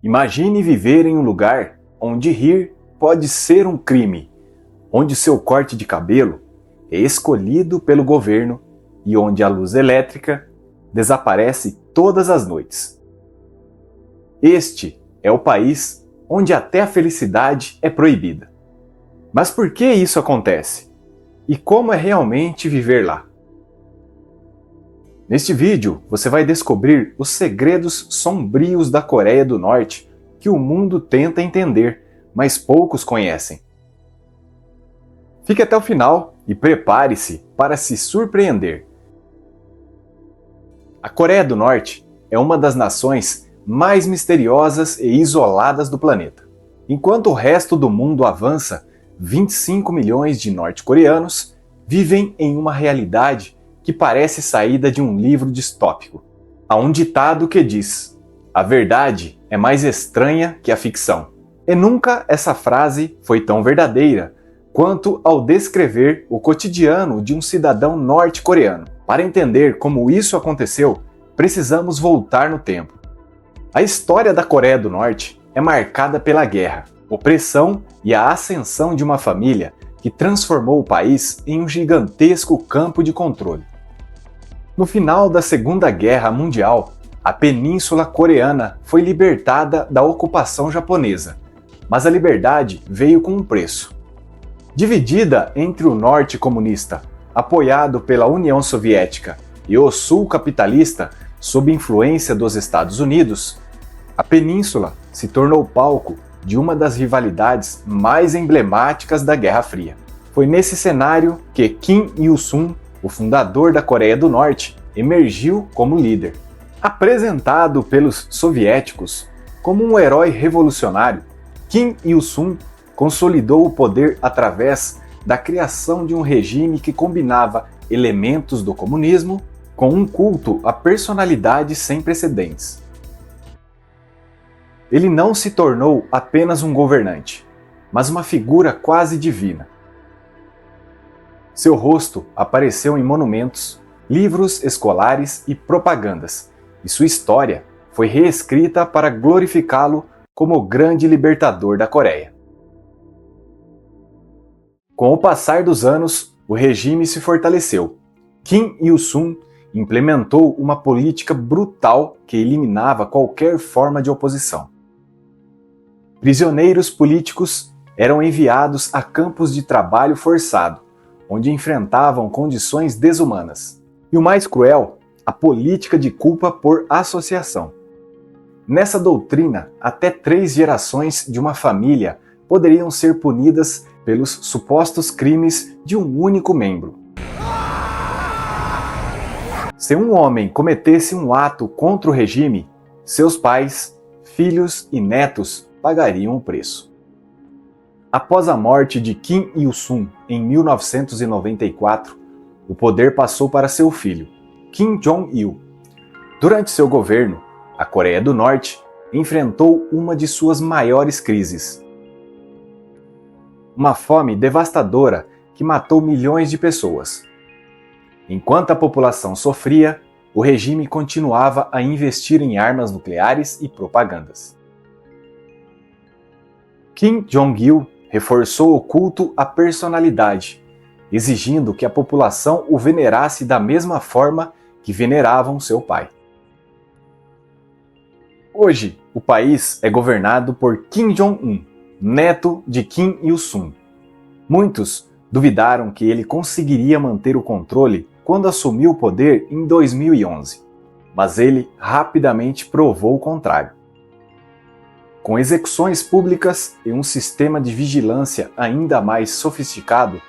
Imagine viver em um lugar onde rir pode ser um crime, onde seu corte de cabelo é escolhido pelo governo e onde a luz elétrica desaparece todas as noites. Este é o país onde até a felicidade é proibida. Mas por que isso acontece? E como é realmente viver lá? Neste vídeo, você vai descobrir os segredos sombrios da Coreia do Norte que o mundo tenta entender, mas poucos conhecem. Fique até o final e prepare-se para se surpreender. A Coreia do Norte é uma das nações mais misteriosas e isoladas do planeta. Enquanto o resto do mundo avança, 25 milhões de norte-coreanos vivem em uma realidade que parece saída de um livro distópico. Há um ditado que diz: a verdade é mais estranha que a ficção. E nunca essa frase foi tão verdadeira quanto ao descrever o cotidiano de um cidadão norte-coreano. Para entender como isso aconteceu, precisamos voltar no tempo. A história da Coreia do Norte é marcada pela guerra, opressão e a ascensão de uma família que transformou o país em um gigantesco campo de controle. No final da Segunda Guerra Mundial, a Península Coreana foi libertada da ocupação japonesa, mas a liberdade veio com um preço. Dividida entre o Norte comunista, apoiado pela União Soviética, e o Sul capitalista, sob influência dos Estados Unidos, a Península se tornou palco de uma das rivalidades mais emblemáticas da Guerra Fria. Foi nesse cenário que Kim Il-sung, o fundador da Coreia do Norte, emergiu como líder. Apresentado pelos soviéticos como um herói revolucionário, Kim Il-sung consolidou o poder através da criação de um regime que combinava elementos do comunismo com um culto à personalidade sem precedentes. Ele não se tornou apenas um governante, mas uma figura quase divina. Seu rosto apareceu em monumentos, livros escolares e propagandas, e sua história foi reescrita para glorificá-lo como o grande libertador da Coreia. Com o passar dos anos, o regime se fortaleceu. Kim Il-sung implementou uma política brutal que eliminava qualquer forma de oposição. Prisioneiros políticos eram enviados a campos de trabalho forçado, onde enfrentavam condições desumanas. E o mais cruel, a política de culpa por associação. Nessa doutrina, até 3 gerações de uma família poderiam ser punidas pelos supostos crimes de um único membro. Se um homem cometesse um ato contra o regime, seus pais, filhos e netos pagariam o preço. Após a morte de Kim Il-sung em 1994, o poder passou para seu filho, Kim Jong-il. Durante seu governo, a Coreia do Norte enfrentou uma de suas maiores crises. Uma fome devastadora que matou milhões de pessoas. Enquanto a população sofria, o regime continuava a investir em armas nucleares e propagandas. Kim Jong-il reforçou o culto à personalidade, exigindo que a população o venerasse da mesma forma que veneravam seu pai. Hoje, o país é governado por Kim Jong-un, neto de Kim Il-sung. Muitos duvidaram que ele conseguiria manter o controle quando assumiu o poder em 2011, mas ele rapidamente provou o contrário. Com execuções públicas e um sistema de vigilância ainda mais sofisticado,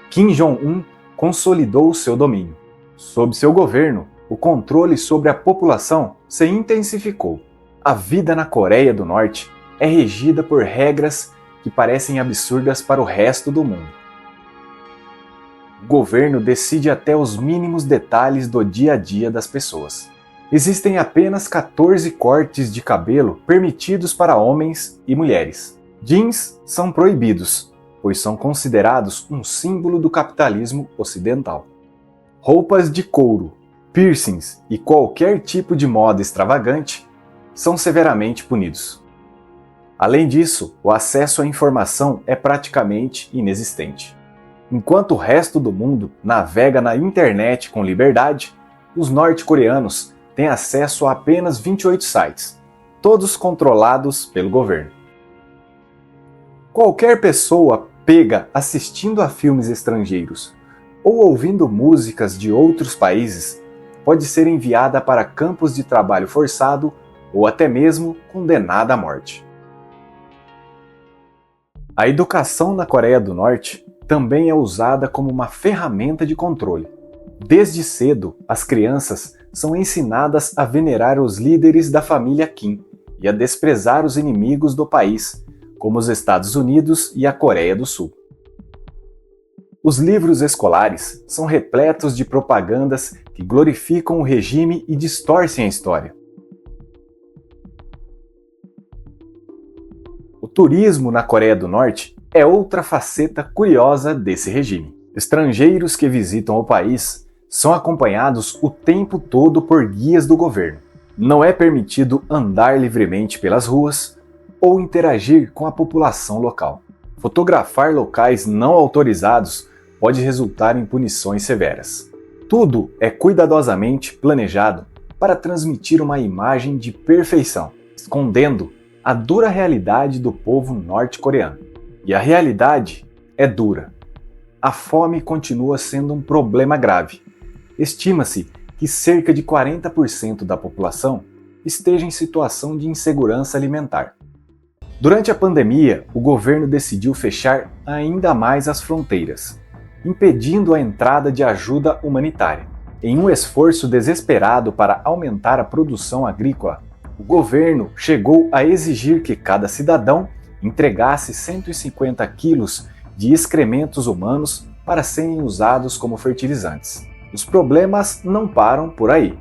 Kim Jong-un consolidou seu domínio. Sob seu governo, o controle sobre a população se intensificou. A vida na Coreia do Norte é regida por regras que parecem absurdas para o resto do mundo. O governo decide até os mínimos detalhes do dia a dia das pessoas. Existem apenas 14 cortes de cabelo permitidos para homens e mulheres. Jeans são proibidos, pois são considerados um símbolo do capitalismo ocidental. Roupas de couro, piercings e qualquer tipo de moda extravagante são severamente punidos. Além disso, o acesso à informação é praticamente inexistente. Enquanto o resto do mundo navega na internet com liberdade, os norte-coreanos têm acesso a apenas 28 sites, todos controlados pelo governo. Qualquer pessoa pega assistindo a filmes estrangeiros ou ouvindo músicas de outros países pode ser enviada para campos de trabalho forçado ou até mesmo condenada à morte. A educação na Coreia do Norte também é usada como uma ferramenta de controle. Desde cedo, as crianças são ensinadas a venerar os líderes da família Kim e a desprezar os inimigos do país, como os Estados Unidos e a Coreia do Sul. Os livros escolares são repletos de propagandas que glorificam o regime e distorcem a história. O turismo na Coreia do Norte é outra faceta curiosa desse regime. Estrangeiros que visitam o país são acompanhados o tempo todo por guias do governo. Não é permitido andar livremente pelas ruas ou interagir com a população local. Fotografar locais não autorizados pode resultar em punições severas. Tudo é cuidadosamente planejado para transmitir uma imagem de perfeição, escondendo a dura realidade do povo norte-coreano. E a realidade é dura. A fome continua sendo um problema grave. Estima-se que cerca de 40% da população esteja em situação de insegurança alimentar. Durante a pandemia, o governo decidiu fechar ainda mais as fronteiras, impedindo a entrada de ajuda humanitária. Em um esforço desesperado para aumentar a produção agrícola, o governo chegou a exigir que cada cidadão entregasse 150 quilos de excrementos humanos para serem usados como fertilizantes. Os problemas não param por aí.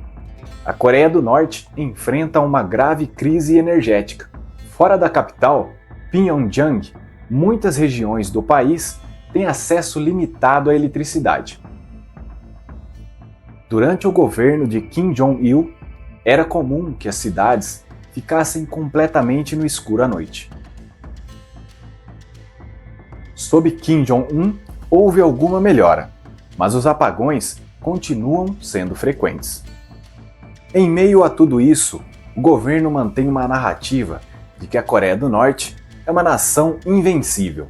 A Coreia do Norte enfrenta uma grave crise energética. Fora da capital, Pyongyang, muitas regiões do país têm acesso limitado à eletricidade. Durante o governo de Kim Jong-il, era comum que as cidades ficassem completamente no escuro à noite. Sob Kim Jong-un, houve alguma melhora, mas os apagões continuam sendo frequentes. Em meio a tudo isso, o governo mantém uma narrativa de que a Coreia do Norte é uma nação invencível.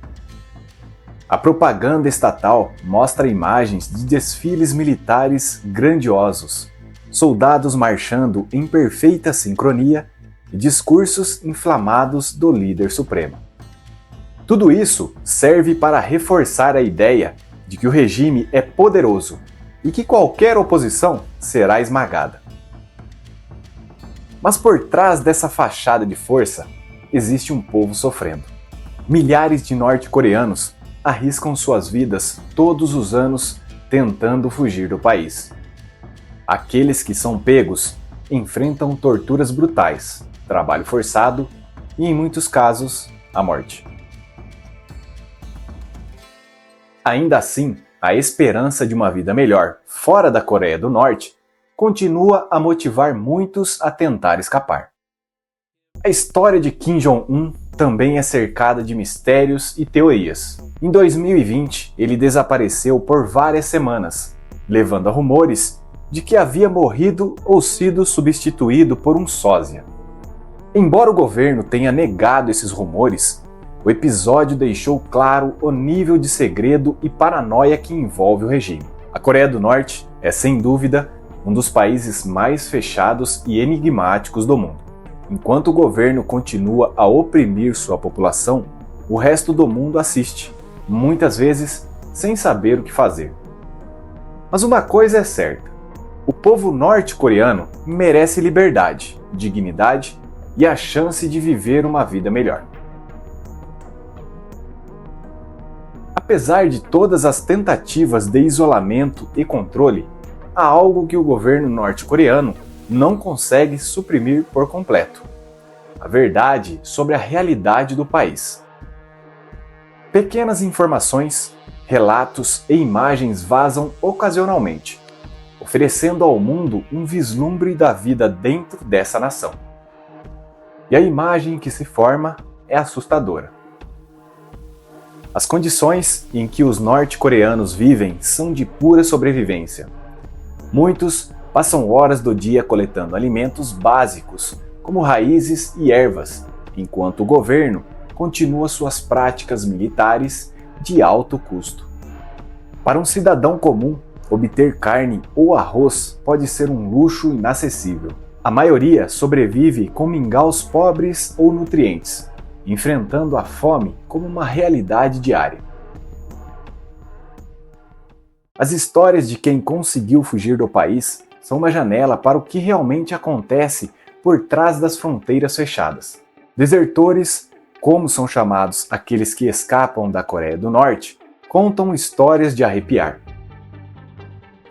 A propaganda estatal mostra imagens de desfiles militares grandiosos, soldados marchando em perfeita sincronia e discursos inflamados do líder supremo. Tudo isso serve para reforçar a ideia de que o regime é poderoso e que qualquer oposição será esmagada. Mas por trás dessa fachada de força, existe um povo sofrendo. Milhares de norte-coreanos arriscam suas vidas todos os anos tentando fugir do país. Aqueles que são pegos enfrentam torturas brutais, trabalho forçado e, em muitos casos, a morte. Ainda assim, a esperança de uma vida melhor fora da Coreia do Norte continua a motivar muitos a tentar escapar. A história de Kim Jong-un também é cercada de mistérios e teorias. Em 2020, ele desapareceu por várias semanas, levando a rumores de que havia morrido ou sido substituído por um sósia. Embora o governo tenha negado esses rumores, o episódio deixou claro o nível de segredo e paranoia que envolve o regime. A Coreia do Norte é, sem dúvida, um dos países mais fechados e enigmáticos do mundo. Enquanto o governo continua a oprimir sua população, o resto do mundo assiste, muitas vezes sem saber o que fazer. Mas uma coisa é certa: o povo norte-coreano merece liberdade, dignidade e a chance de viver uma vida melhor. Apesar de todas as tentativas de isolamento e controle, há algo que o governo norte-coreano não consegue suprimir por completo: a verdade sobre a realidade do país. Pequenas informações, relatos e imagens vazam ocasionalmente, oferecendo ao mundo um vislumbre da vida dentro dessa nação. E a imagem que se forma é assustadora. As condições em que os norte-coreanos vivem são de pura sobrevivência. Muitos passam horas do dia coletando alimentos básicos, como raízes e ervas, enquanto o governo continua suas práticas militares de alto custo. Para um cidadão comum, obter carne ou arroz pode ser um luxo inacessível. A maioria sobrevive com mingaus pobres ou nutrientes, enfrentando a fome como uma realidade diária. As histórias de quem conseguiu fugir do país são uma janela para o que realmente acontece por trás das fronteiras fechadas. Desertores, como são chamados aqueles que escapam da Coreia do Norte, contam histórias de arrepiar.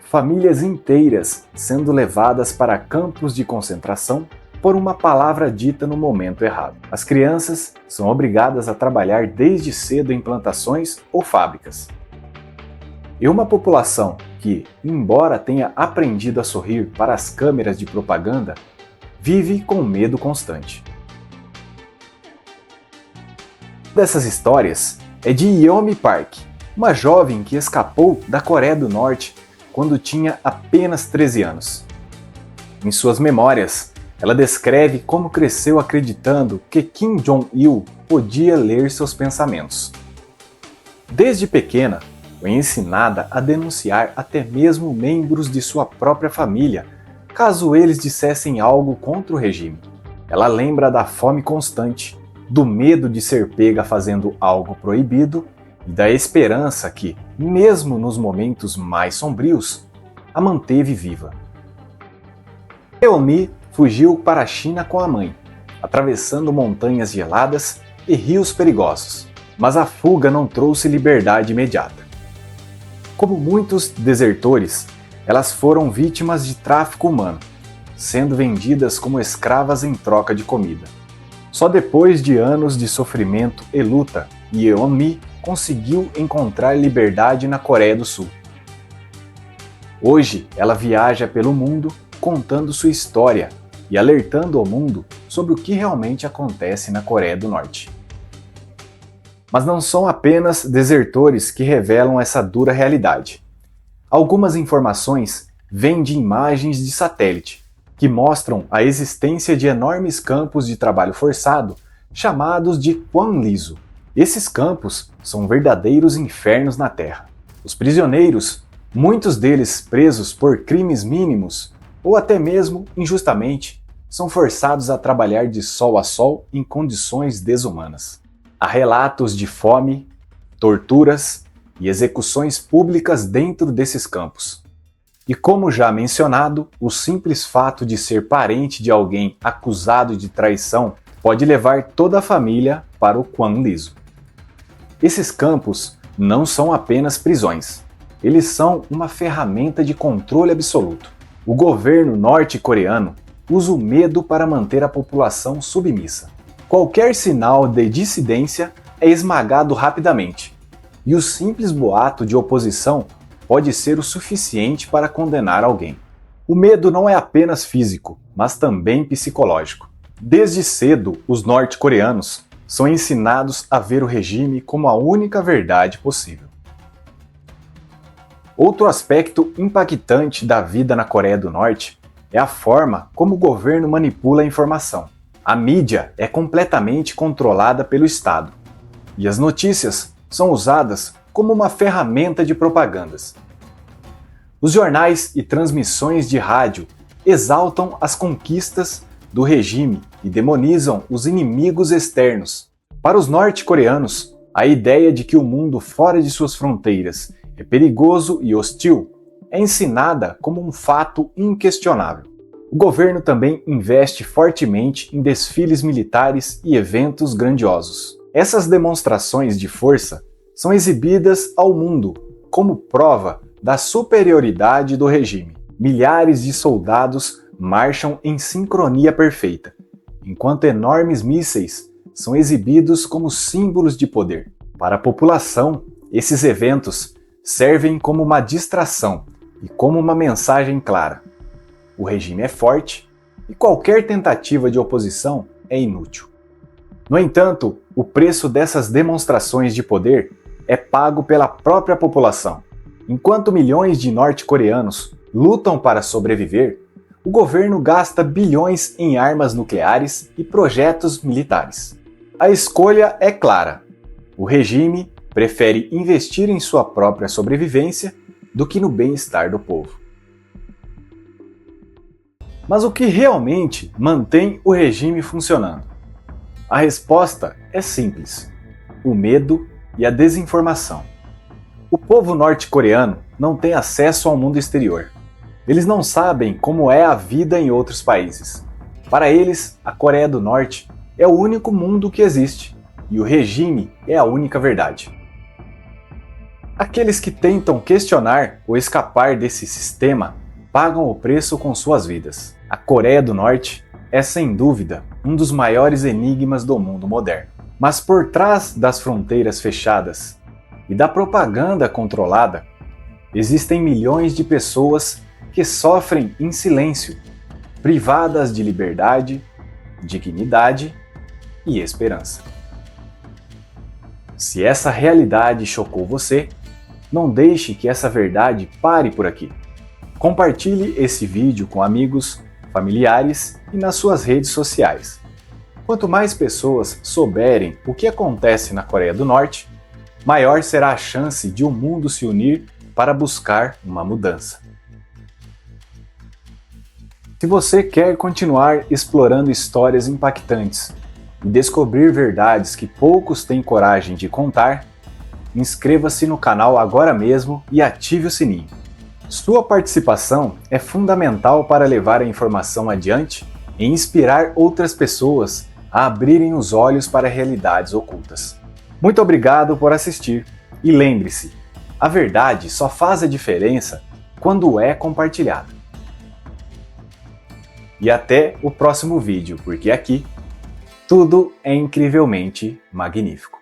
Famílias inteiras sendo levadas para campos de concentração por uma palavra dita no momento errado. As crianças são obrigadas a trabalhar desde cedo em plantações ou fábricas. E uma população que, embora tenha aprendido a sorrir para as câmeras de propaganda, vive com medo constante. Uma dessas histórias é de Yeonmi Park, uma jovem que escapou da Coreia do Norte quando tinha apenas 13 anos. Em suas memórias, ela descreve como cresceu acreditando que Kim Jong-il podia ler seus pensamentos. Desde pequena, foi ensinada a denunciar até mesmo membros de sua própria família, caso eles dissessem algo contra o regime. Ela lembra da fome constante, do medo de ser pega fazendo algo proibido e da esperança que, mesmo nos momentos mais sombrios, a manteve viva. Yeonmi fugiu para a China com a mãe, atravessando montanhas geladas e rios perigosos, mas a fuga não trouxe liberdade imediata. Como muitos desertores, elas foram vítimas de tráfico humano, sendo vendidas como escravas em troca de comida. Só depois de anos de sofrimento e luta, Yeonmi conseguiu encontrar liberdade na Coreia do Sul. Hoje, ela viaja pelo mundo contando sua história e alertando o mundo sobre o que realmente acontece na Coreia do Norte. Mas não são apenas desertores que revelam essa dura realidade. Algumas informações vêm de imagens de satélite, que mostram a existência de enormes campos de trabalho forçado, chamados de Kwanliso. Esses campos são verdadeiros infernos na Terra. Os prisioneiros, muitos deles presos por crimes mínimos, ou até mesmo injustamente, são forçados a trabalhar de sol a sol em condições desumanas. Há relatos de fome, torturas e execuções públicas dentro desses campos. E como já mencionado, o simples fato de ser parente de alguém acusado de traição pode levar toda a família para o Kwanliso. Esses campos não são apenas prisões, eles são uma ferramenta de controle absoluto. O governo norte-coreano usa o medo para manter a população submissa. Qualquer sinal de dissidência é esmagado rapidamente, e o simples boato de oposição pode ser o suficiente para condenar alguém. O medo não é apenas físico, mas também psicológico. Desde cedo, os norte-coreanos são ensinados a ver o regime como a única verdade possível. Outro aspecto impactante da vida na Coreia do Norte é a forma como o governo manipula a informação. A mídia é completamente controlada pelo Estado, e as notícias são usadas como uma ferramenta de propagandas. Os jornais e transmissões de rádio exaltam as conquistas do regime e demonizam os inimigos externos. Para os norte-coreanos, a ideia de que o mundo fora de suas fronteiras é perigoso e hostil é ensinada como um fato inquestionável. O governo também investe fortemente em desfiles militares e eventos grandiosos. Essas demonstrações de força são exibidas ao mundo como prova da superioridade do regime. Milhares de soldados marcham em sincronia perfeita, enquanto enormes mísseis são exibidos como símbolos de poder. Para a população, esses eventos servem como uma distração e como uma mensagem clara. O regime é forte e qualquer tentativa de oposição é inútil. No entanto, o preço dessas demonstrações de poder é pago pela própria população. Enquanto milhões de norte-coreanos lutam para sobreviver, o governo gasta bilhões em armas nucleares e projetos militares. A escolha é clara. O regime prefere investir em sua própria sobrevivência do que no bem-estar do povo. Mas o que realmente mantém o regime funcionando? A resposta é simples: o medo e a desinformação. O povo norte-coreano não tem acesso ao mundo exterior. Eles não sabem como é a vida em outros países. Para eles, a Coreia do Norte é o único mundo que existe e o regime é a única verdade. Aqueles que tentam questionar ou escapar desse sistema pagam o preço com suas vidas. A Coreia do Norte é, sem dúvida, um dos maiores enigmas do mundo moderno. Mas por trás das fronteiras fechadas e da propaganda controlada, existem milhões de pessoas que sofrem em silêncio, privadas de liberdade, dignidade e esperança. Se essa realidade chocou você, não deixe que essa verdade pare por aqui. Compartilhe esse vídeo com amigos, familiares e nas suas redes sociais. Quanto mais pessoas souberem o que acontece na Coreia do Norte, maior será a chance de o mundo se unir para buscar uma mudança. Se você quer continuar explorando histórias impactantes e descobrir verdades que poucos têm coragem de contar, inscreva-se no canal agora mesmo e ative o sininho. Sua participação é fundamental para levar a informação adiante e inspirar outras pessoas a abrirem os olhos para realidades ocultas. Muito obrigado por assistir e lembre-se, a verdade só faz a diferença quando é compartilhada. E até o próximo vídeo, porque aqui tudo é incrivelmente magnífico.